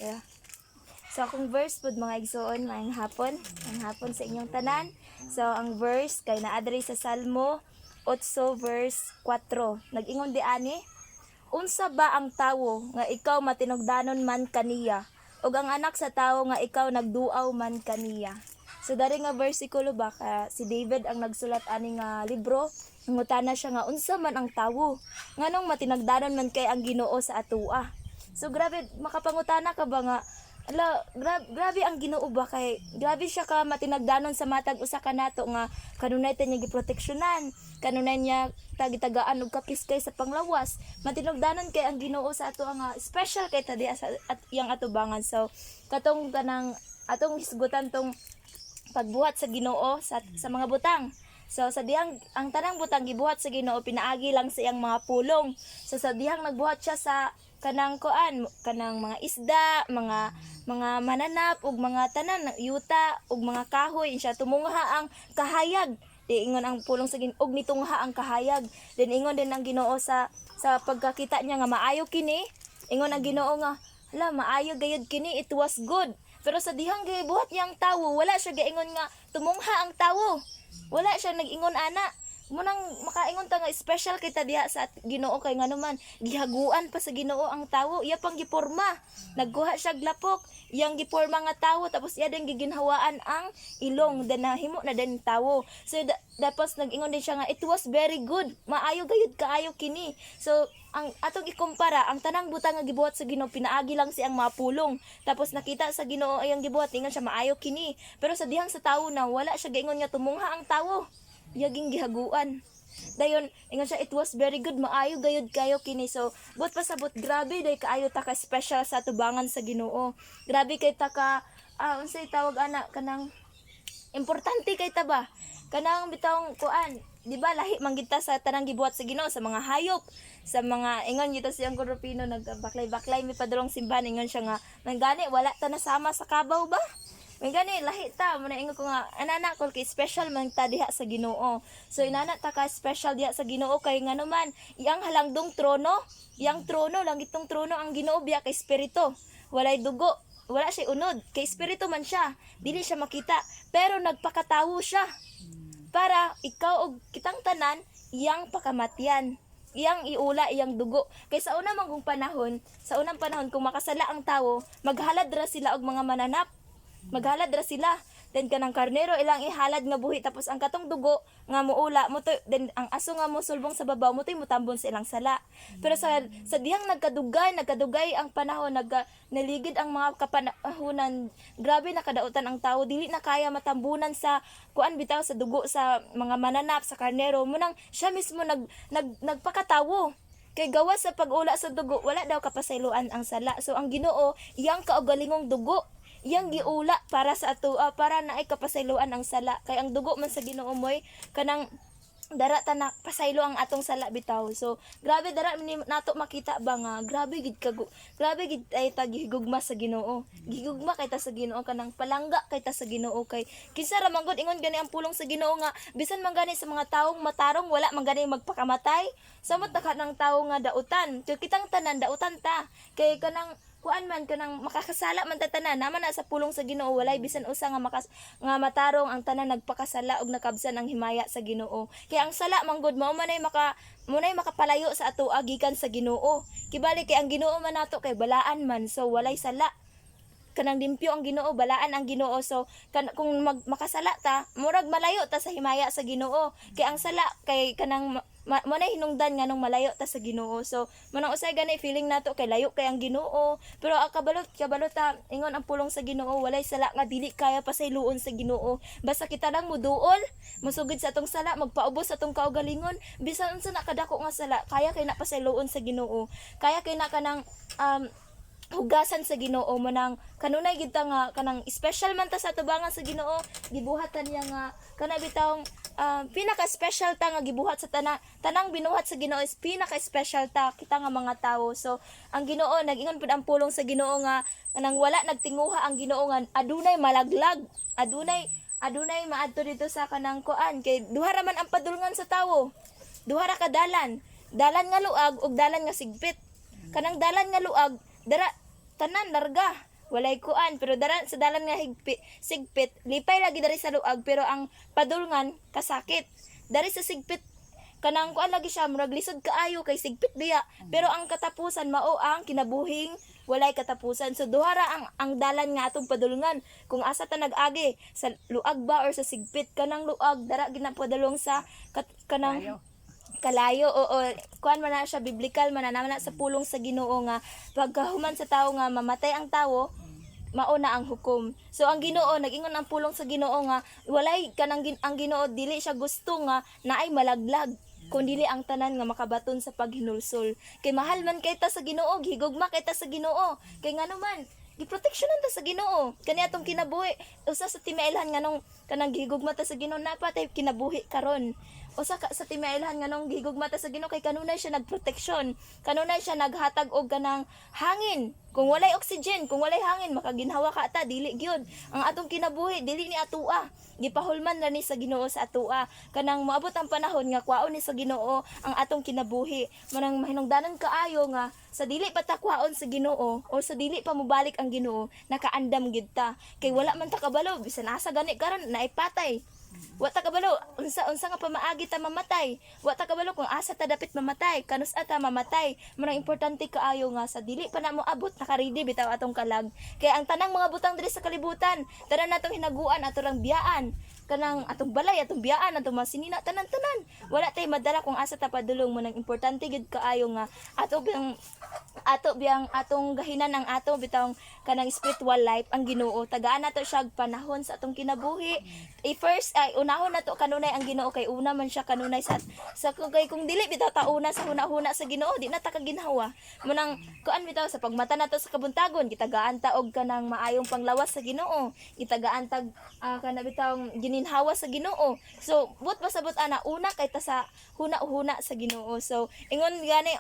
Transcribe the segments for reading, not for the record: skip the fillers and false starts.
Yeah. So akong verse pud mga igsoon maayong hapon sa inyong tanan. So ang verse kay naa diri sa Salmo 8 verse 4. Nag-ingon di ani, unsa ba ang tawo nga ikaw matinugdanon man kaniya, ug ang anak sa tawo nga ikaw nagduaw man kaniya. So dari nga bersikulo ba ka si David ang nagsulat ani nga libro, nangutana siya nga unsa man ang tawo nganong matinagdanon man kay ang Ginoo sa atua. So grabe makapangutana ka ba nga grabe ang Ginoo ba kay grabe siya ka matinagdanon sa matag usa ka nato nga kanunay ta niya giproteksyonan, kanunay niya tagitagaan og kapiskay sa panglawas, matinugdanon kay ang Ginoo sa ato nga special kay ta diha sa yang atubangan. So katong kanang atong hisgutan tong pagbuhat sa Ginoo sa mga butang. So sa dihang ang tanang butang gibuhat sa Ginoo pinaagi lang sa iyang mga pulong. So sa dihang nagbuhat siya sa kanang mga isda, mga mananap ug mga tanan yuta ug mga kahoy siya tumungha ang kahayag. Di ingon ang pulong sa Ginoo og nitungha ang kahayag. Then ingon din ang Ginoo sa pagkakita niya nga maayo kini. Ingon ang Ginoo nga, "Hala, maayo gayud kini, it was good." Pero sa dihang gibuhat niyang tawo, wala siya gaingon nga tumungha ang tawo. Wala siya nag-ingon ana. Munang makaingon ta nga special kita diha sa Ginoo kay nganuman gihaguan pa sa Ginoo ang tawo, iya pang giporma. Nagkuha siya glapok, iyang giporma nga tawo tapos iya din giginhawaan ang ilong then nahimo na din tawo. So tapos nag-ingon din siya nga it was very good. Maayo gayud kaayo kini. So ang atong ikumpara ang tanang butang nga gibuhat sa Ginoo pinaagi lang siyang mga pulong. Tapos nakita sa Ginoo ayang gibuhat ingon siya maayo kini. Pero sa dihang sa tawo na wala siya gaingon nga tumungha ang tawo. Yaging gihaguan. Dayon ingon siya it was very good, maayo gayud kayo kini. So but pasabot grabe day kaayo ta ka special sa tubangan sa Ginoo. Grabe kay ta ka unsay tawag ana kanang importante kay ta ba? Kanang bitawng kuan, di ba lahi man kita sa tanang gibuhat sa Ginoo sa mga hayop, sa mga ingon gito siyang Koropino nagbaklay-baklay mi padulong simbahan ingon siya nga nangani wala ta nasama sa kabaw ba? May gani lahi ta mo na ingon ko nga anana ko kay special man ta diha sa Ginoo. So inana ta ka special diha sa Ginoo kay nganuman iyang halangdong trono, iyang trono lang itong trono ang Ginoo biya kay espiritu. Walay dugo, wala siya unod, kay espiritu man siya. Dili siya makita, pero nagpakatawo siya. Para ikaw og kitang tanan iyang pakamatyan. Iyang iula iyang dugo. Kay sa unang panahon kung makasala ang tawo, maghalad ra sila og mga mananap. Maghalad ra sila. Then kanang karnero ilang ihalad nga buhi tapos ang katong dugo nga muula mo to, then ang aso nga mo sulbong sa babaw mo mutambon sa ilang sala. Pero sa dihang nagkadugay ang panahon naligid ang mga kapanahunan, grabe nakadautan ang tao, dili na kaya matambunan sa kuan bitaw sa dugo sa mga mananap sa karnero munang siya mismo nagpakatawo. Kay gawas sa pag-ula sa dugo wala daw kapasayloan ang sala. So ang Ginoo iyang kaugalingong dugo iyang giula para sa ato para naay kapasayloan ang sala kay ang dugo man sa Ginoo moy kanang dara ta na pasaylo ang atong sala bitaw. So grabe dara nato makita ba nga grabe gid ay ta gihigugma sa Ginoo. Gihigugma kay ta sa Ginoo kanang palangga kay ta sa Ginoo kay kinsa ra man gud ingon gani ang pulong sa Ginoo nga bisan man gani sa mga taong matarong wala man gani magpakamatay. Samot ta kanang tawo nga dautan. So kitang tanan dautan ta kay kanang kuan man kanang makakasala man ta tanan naman na sa pulong sa Ginoo walay bisan usa nga matarong ang tanan nagpakasala og nakabsan ang himaya sa Ginoo. Kay ang sala man gud mao manay makapalayo sa ato gikan sa Ginoo. Kibali kay ang Ginoo man nato kay balaan man so walay sala. Kanang limpyo ang Ginoo, balaan ang Ginoo. So kung makasala ta, murag malayo ta sa himaya sa Ginoo. Kay ang sala kay kanang mo na hinungdan nga nung malayo ta sa Ginoo. So manang usay gani feeling nato kay layo kay ang Ginoo. Pero kabalot ta ingon ang pulong sa Ginoo walay sala nga dili kaya pasayloon sa Ginoo. Basta kita lang muduol, musugid sa atong sala, magpaubos sa atong kaugalingon, bisan unsa na kadako nga sala, kaya kay na pasayloon sa Ginoo. Kaya kay na kanang hugasan sa Ginoo mo nang kanunay gid ta nga kanang special man ta sa tubangan sa Ginoo, gibuhatan niya nga kana bitawng pinaka-special ta nga gibuhat sa tanang binuhat sa Ginoo is pinaka-special ta kita nga mga tawo. So ang Ginoo nag-ingon pud ang pulong sa Ginoo nga nang wala nagtinguha ang Ginoo nga adunay malaglag, adunay maadto dito sa kanang kuan kay duha ra man ang padulngan sa tawo. Duha ra ka dalan nga luag ug dalan nga sigpit. Kanang dalan nga luag dara tanan larga. Walay kuan pero sa dalan nga sigpit lipay lagi dari sa luag pero ang padulngan kasakit. Dari sa sigpit kanang kuan lagi siya murag lisod kaayo kay sigpit biya pero ang katapusan mao ang kinabuhing walay katapusan. So duha ra ang dalan nga atong padulngan kung asa ta nag-agi sa luag ba or sa sigpit. Kanang luag dara ginapadulong sa kanang kalayo o kuan man na siya biblical man na sa pulong sa Ginoo nga pagkahuman sa tawo nga mamatay ang tawo mao na ang hukom. So ang Ginoo nag-ingon ang pulong sa Ginoo nga walay kanang ang Ginoo dili siya gusto nga naay malaglag kun dili ang tanan nga makabaton sa paghinulsol. Kay mahal man kay ta sa Ginoo, gihigugma kay ta sa Ginoo. Kay ngano man giproteksyonan ta sa Ginoo. Kani atong kinabuhi usa sa timailhan nganong kanang gihigugma ta sa Ginoo napatay kinabuhi karon. Usa sa timailhan nganong gihigugma ta sa Ginoo kay kanunay siya nagproteksyon. Kanunay siya naghatag og kanang hangin. Kung walay oxygen, kung walay hangin makaginhawa ka ta dili gyud. Ang atong kinabuhi dili ni atua. Gipahulman ra ni sa Ginoo sa atua. Kanang moabot ang panahon nga kwaon ni sa Ginoo ang atong kinabuhi. Manang mahinungdanan kaayo nga sa dili pa ta kwaon sa Ginoo o sa dili pa mobalik ang Ginoo nakaandam gid ta. Kay wala man ta kabalo bisan asa gani karon naipatay. Wa ta kabalo unsa nga pamaagi ta mamatay. Wa ta kabalo kung asa ta dapit mamatay, kanus ata mamatay. Manang importante kaayo nga sa dili pa na mo abot naka-ready bitaw atong kalag. Kay ang tanang mga butang diri sa kalibutan, tanan natong hinaguan ato rang biyaan. Kanang atong balay, atong biyaan, atong mga sinina, tanan-tanan. Wala tay madala kung asa ta padulong mo nang importante gid kaayo nga ato biyang atong gahinan ang ato bitawng kanang spiritual life ang Ginoo. Tagaan nato siya panahon sa atong kinabuhi. First ay unahon nato kanunay ang Ginoo kay una man siya kanunay sa kay kung dili bitaw ta una sa hunahuna sa Ginoo di na ta kaginhawa. Munang kuan bitaw sa pagmata nato sa kabuntagon gitagaan ta og kanang maayong panglawas sa Ginoo. Gitagaan tag kana bitawng gininhawa sa Ginoo. So but pasabot ana una kay ta sa huna-huna sa Ginoo. So ingon gani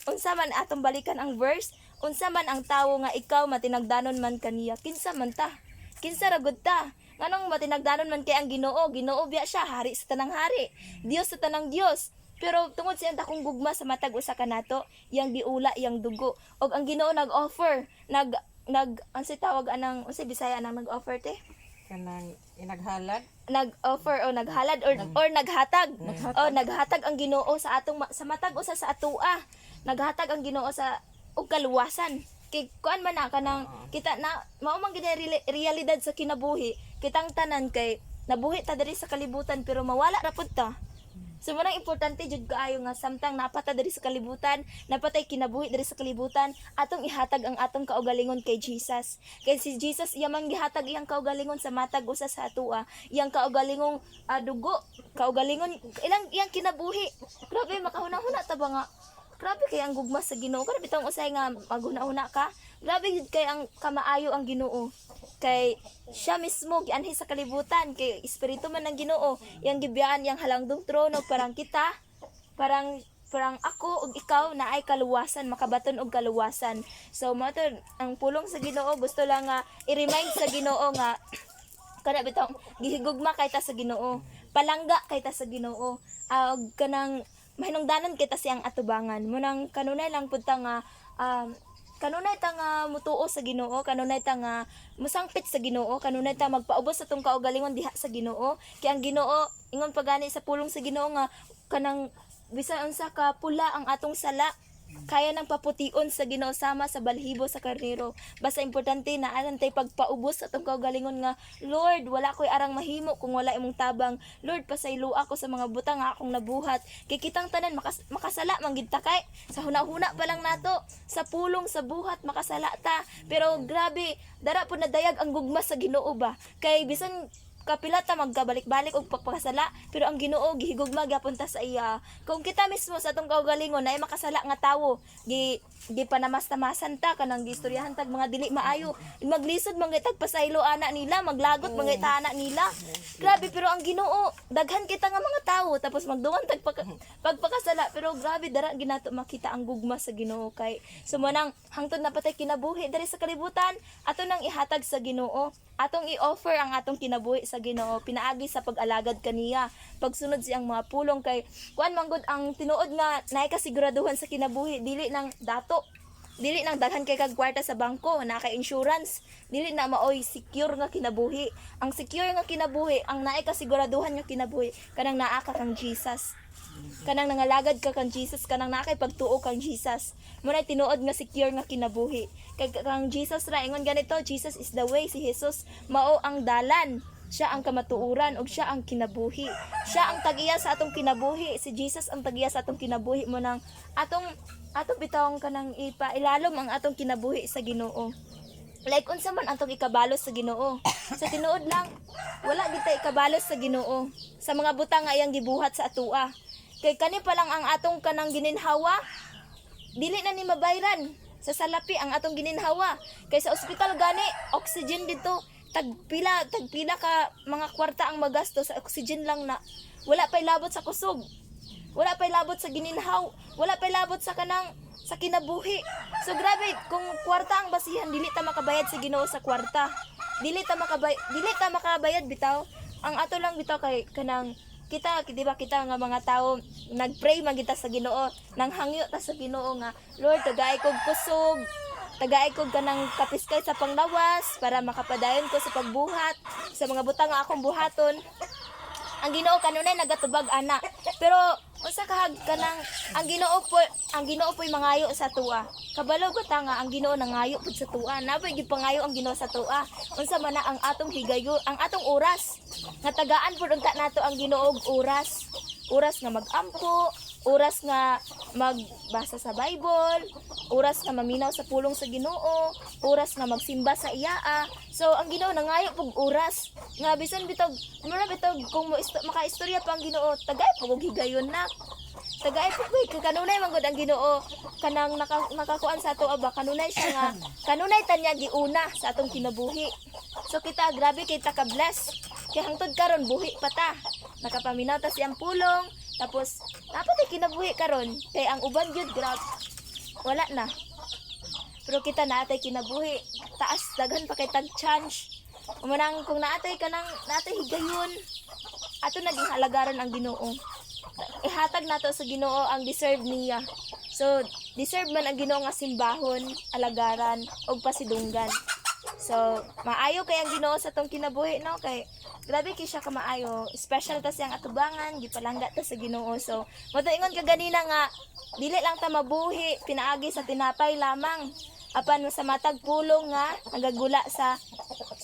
unsa man atong balikan ang verse, unsa man ang tawo nga ikaw matinagdanon man kaniya, kinsa man ta? Kinsa ra gud ta? Nganong matinagdanon man kay ang Ginoo? Ginoo biya siya, hari sa tanang hari, Dios sa tanang Dios. Pero tungod sa iyang takong gugma sa matag usa kanato, iyang giula, iyang dugo. Og ang Ginoo nag-offer, ansi tawag anang unsa Bisaya anang nag-offer te? Kanang inaghalad. Nag-offer o naghalad or naghatag. O naghatag ang Ginoo sa atong sa matag usa sa atua. Naghatag ang Ginoo sa og kaluwasan. Kay kuan man na kanang kita na mao man gid realidad sa kinabuhi. Kitang tanan kay nabuhi ta diri sa kalibutan pero mawala ra pud ta. So manang importante jud kaayo nga samtang napata diri sa kalibutan, napatay kinabuhi diri sa kalibutan, atong ihatag ang atong kaugalingon kay Jesus. Kay si Jesus iya man gihatag iyang kaugalingon sa matag usa sa atua, iyang kaugalingong dugo, kaugalingon iyang kinabuhi. Grabe makahuna-huna ta ba nga. Grabe kay ang gugma sa Ginoo. Kada bitong usay nga maghuna-huna ka. Grabe gid kay ang kamaayo ang Ginoo. Kay siya mismo gianhi sa kalibutan kay espiritu man ng Ginoo. Yang gibiyaan yang halangdong trono parang kita, parang ako ug ikaw na ay kaluwasan, makabaton og kaluwasan. So mo to ang pulong sa Ginoo gusto lang nga i-remind sa Ginoo nga kada bitong gihigugma kay ta sa Ginoo. Palangga kay ta sa Ginoo. Og kanang mahinungdanan kita siyang atubangan. Munang kanunay lang pud ta nga kanunay ta nga mutuo sa Ginoo, kanunay ta nga musangpit sa Ginoo, kanunay ta magpaubos sa tong kaugalingon diha sa Ginoo. Kay ang Ginoo ingon pagani sa pulong sa Ginoo nga kanang bisan unsa ka pula ang atong sala kaya nang papution sa Ginoo sama sa balhibo sa karnero. Basta importante na anan tay pagpaubos sa atong kaugalingon nga Lord, wala koy arang mahimo kung wala imong tabang. Lord, pasaylo ako sa mga butang nga akong nabuhat. Kay kitang tanan makasala man gid ta kay sa hunahuna pa lang nato sa pulong sa buhat makasala ta. Pero grabe, dara pud na dayag ang gugma sa Ginoo ba. Kay bisan kapila ta magkabalik-balik og pagpakasala pero ang Ginoo gihigugma gyapon ta sa iya. Kung kita mismo sa atong kaugalingon na makasala nga tawo gi panamas-tamasan ta kanang giistoryahan tag mga dili maayo, maglisod mangitag pasaylo ana nila, maglagot mangita ana nila. Grabe pero ang Ginoo daghan kita nga mga tawo tapos magduman tag pagpakasala pero grabe dara ginato makita ang gugma sa Ginoo kay sumanang hangtod na patay kinabuhi diri sa kalibutan ato nang ihatag sa Ginoo, atong i-offer ang atong kinabuhi sa Ginoo, pinaagi sa pag-alagad kaniya, pagsunod siyang mga pulong kay kuan manggod ang tinuod nga naay kasiguraduhan sa kinabuhi dili nang dato dili nang daghan kay kag kwarta sa bangko, na kay insurance, dili na maoy secure nga kinabuhi. Ang secure nga kinabuhi, ang naay kasiguraduhan nga kinabuhi, kanang naa ka kang Jesus. Kanang nangalagad ka kang Jesus, kanang naa kay pagtuo kang Jesus. Muna tinuod nga secure nga kinabuhi. Kay kang Jesus ra ingon ganito, Jesus is the way, si Jesus mao ang dalan. Siya ang kamatuuran ug siya ang kinabuhi. Siya ang tagiya sa atong kinabuhi. Si Jesus ang tagiya sa atong kinabuhi mo nang atong bitawon kanang ipailalom ang atong kinabuhi sa Ginoo. Like unsa man atong ikabalos sa Ginoo. Sa tinuod lang, wala kita ikabalos sa Ginoo. Sa mga butang nga iyang gibuhat sa atua. Kay kani pa lang ang atong kanang gininhawa, dili na ni mabayran. Sa salapi ang atong gininhawa. Kay sa ospital gani, oxygen dito. Tagpila ka mga kwarta ang magasto sa oxygen lang na. Wala pay labot sa kusog. Wala pay labot sa gininhaw. Wala pay labot sa kanang sa kinabuhi. So grabe, kung kwarta ang basihan, dili ta makabayad sa Ginoo sa kwarta. Dili ta makabayad bitaw. Ang ato lang bitaw kay kanang kita, di ba kita nga mga tao nagpray man kita sa Ginoo, nang hangyo ta sa Ginoo nga, Lord, tagay kog kusog, tagay kog kanang kapiskay sa panglawas para makapadayon ko sa pagbuhat sa mga butang nga akong buhaton. Ang Ginoo kanunay nagatubag ana. Pero unsa kahag kanang ang Ginoo po'y mangayo sa tuwa. Kabalo ko ta nga ang Ginoo nangayo pud sa tuwa. Napoy gipangayo ang Ginoo sa tuwa. Unsa man na ang atong higayo, ang atong oras. Nga tagaan pud unta nato ang Ginoo og oras. Oras nga magampo, oras nga magbasa sa Bible, oras nga maminaw sa pulong sa Ginoo, oras nga magsimba sa iyaa. So ang Ginoo nangayo pug oras. Nga bisan bitog, kung makaistorya pa ang Ginoo, tagay pug og higayon na. Tagay pug kanunay man gud ang Ginoo kanang nakakuan sa ato aba, kanunay siya nga kanunay tanya giuna sa atong kinabuhi. So kita grabe kay ta ka bless. Kay hangtod karon buhi pa ta. Nakapaminaw ta siyang pulong, tapos dapat kinabuhi karon kay ang uban gyud grab wala na. Pero kita naatay kinabuhi, taas daghan pa kay tag chance. Umanang kung naatay higayon, ato naging halagaran ang Ginoo. Ihatag nato sa Ginoo ang deserve niya. So deserve man ang Ginoo nga simbahon, alagaran og pasidunggan. So maayo kay ang Ginoo sa tong kinabuhi, no? Kay grabe kay siya ka maayo, special ta siyang atubangan, gipalangga ta sa Ginoo. So motuingon ka ganina nga dili lang ta mabuhi pinaagi sa tinapay lamang, apan sa matag pulong nga nagagula sa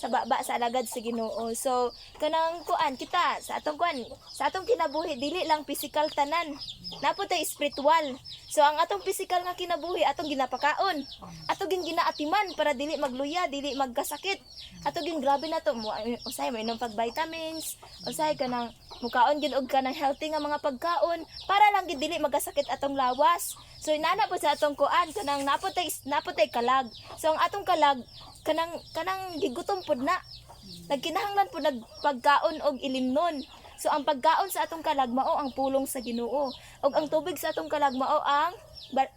baba sa alagad sa Ginoo. So kanang kuan kita sa atong kinabuhi dili lang physical tanan, napo tay spiritual. So ang atong physical nga kinabuhi atong ginapakaon, atong ginaatiman para dili magluya, dili magkasakit. Atong grabe na to mo usay mo inom pag vitamins, usay kanang mukaon gid og kanang healthy nga mga pagkaon para lang gid dili magkasakit atong lawas. So inana po sa atong kuan kanang napotay kalag. So ang atong kalag kanang gigutom pud na. Nagkinahanglan pud nagpagkaon og ilimnon. So ang pagkaon sa atong kalag mao ang pulong sa Ginoo. Og ang tubig sa atong kalag mao ang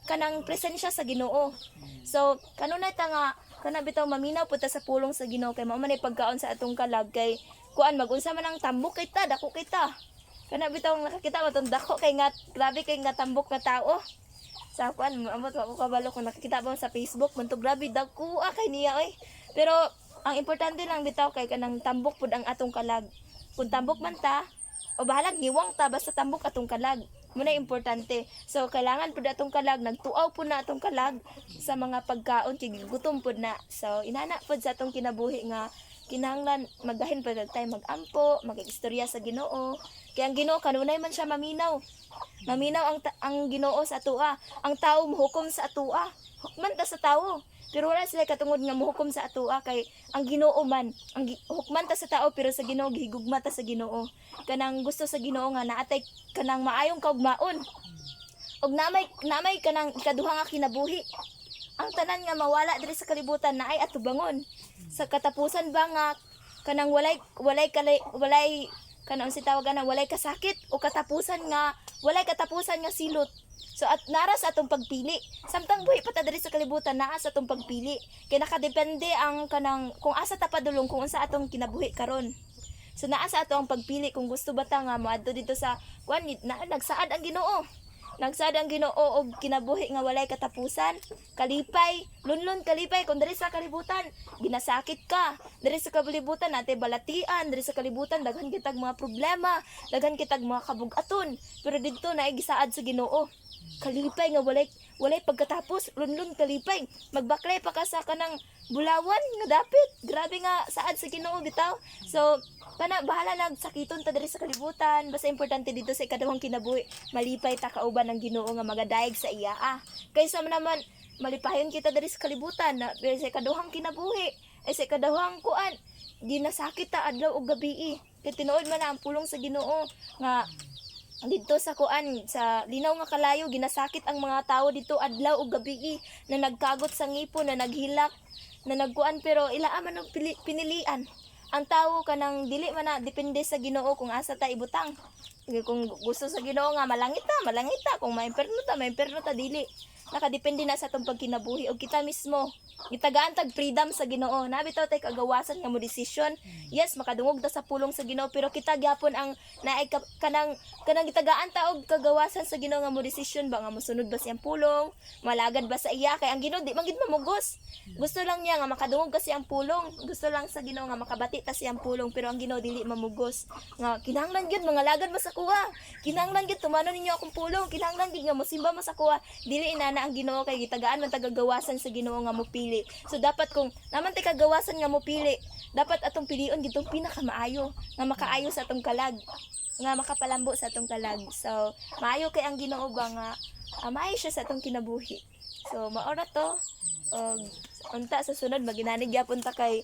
kanang presensya sa Ginoo. So kanunay ta nga kana bitaw maminaw pud ta sa pulong sa Ginoo kay mao man ay pagkaon sa atong kalag kay kuan magunsa man ang tambok kay ta, dako kay ta. Kana bitaw nakakita mo tong dako kay nga grabe kay nga tambok nga tao. Sa kuan amot ko kabalo kung nakikita mo sa Facebook man to grabe dako kay niya oy. Pero ang importante lang bitaw kay kanang tambok pud ang atong kalag. Kung tambok man ta o bahala giwang ta basta tambok atong kalag. Muna importante. So kailangan pud atong kalag, nagtuaw pud na atong kalag sa mga pagkaon kay gutom pud na. So inana pud sa atong kinabuhi nga kinahanglan magahin pa tayo magampo, mag-istorya sa Ginoo. Kaya ang Ginoo kanunay man siya maminaw. Maminaw ang Ginoo sa atoa. Ang tao mohukom sa atoa. Hukman ta sa tao. Pero wala sila katungod nga mohukom sa atoa kay ang Ginoo man. Ang hukman ta sa tao pero sa Ginoo gihigugma ta sa Ginoo. Kanang gusto sa Ginoo nga naatay kanang maayong kaugmaon. Og namay kanang ikaduha nga kinabuhi. Ang tanan nga mawala diri sa kalibutan na ay atubangon. Sa katapusan ba nga kanang walay kanang si tawagan na walay kasakit o katapusan nga silot. So at nara sa atong pagpili. Samtang buhi pa ta diri sa kalibutan naa sa atong pagpili. Kay nakadepende ang kanang kung asa ta padulong kung unsa atong kinabuhi karon. So naa sa ato ang pagpili kung gusto ba ta nga moadto dito sa kuan na nagsaad ang Ginoo. Nagsad ang Ginoo og kinabuhi nga walay katapusan. Kalipay, lunlon kalipay kung diri sa kalibutan ginasakit ka. Diri sa kalibutan nate balatian, diri sa kalibutan daghan kitag mga problema, daghan kitag mga kabug-aton. Pero didto naay gisaad sa Ginoo. Kalipay nga walay pagkatapos, lunlon kalipay. Magbaklay pa ka sa kanang bulawan nga dapit. Grabe nga saad sa Ginoo bitaw. So kana bahala nagsakiton ta diri sa kalibutan. Basta importante dito sa ikaduhang kinabuhi, malipay ta kauban ng Ginoo nga magadayeg sa iya. Kaysa man naman malipayon kita diri sa kalibutan na sa ikaduhang kinabuhi, sa ikaduhang kuan, ginasakit ta adlaw ug gabi. Kay tinuod man na ang pulong sa Ginoo nga dito sa kuan sa linaw nga kalayo ginasakit ang mga tao dito adlaw ug gabi na nagkagot sa ngipon, na naghilak, na nagkuan, pero ilaa man og pinilian. Ang tao kanang dili man na depende sa Ginoo kung asa ta ibutang. Kung gusto sa Ginoo nga malangit ta, kung maimperno ta dili. Nakadepende na sa atong pagkinabuhi og kita mismo gitagaan tag freedom sa Ginoo. Nabitaw tay kagawasan nga mo desisyon. Yes, makadungog ta sa pulong sa Ginoo, pero kita gyapon ang naay kanang gitagaan ta og kagawasan sa Ginoo nga mo desisyon ba nga mosunod ba siyang pulong, malagad ba sa iya, kay ang Ginoo di man gid mamugos. Gusto lang niya nga makadungog kasi ang pulong. Gusto lang sa Ginoo nga makabati ta siyang pulong, pero ang Ginoo dili mamugos. Nga kinahanglan gyud mga lagad mo sa kuha. Kinahanglan gyud tumanon ninyo akong pulong. Kinahanglan gyud nga mosimba mo sa kuha. Dili ina na ang Ginoo kay gitagaan man tagagawasan sa Ginoo nga mopili. So dapat kung naman tay kagawasan nga mopili, dapat atong pilion gitong pinakamaayo nga makaayo sa atong kalag, nga makapalambo sa atong kalag. So maayo kay ang Ginoo ba nga maayo siya sa atong kinabuhi. So mao na to. Unta sa sunod maginanig gyapon ta kay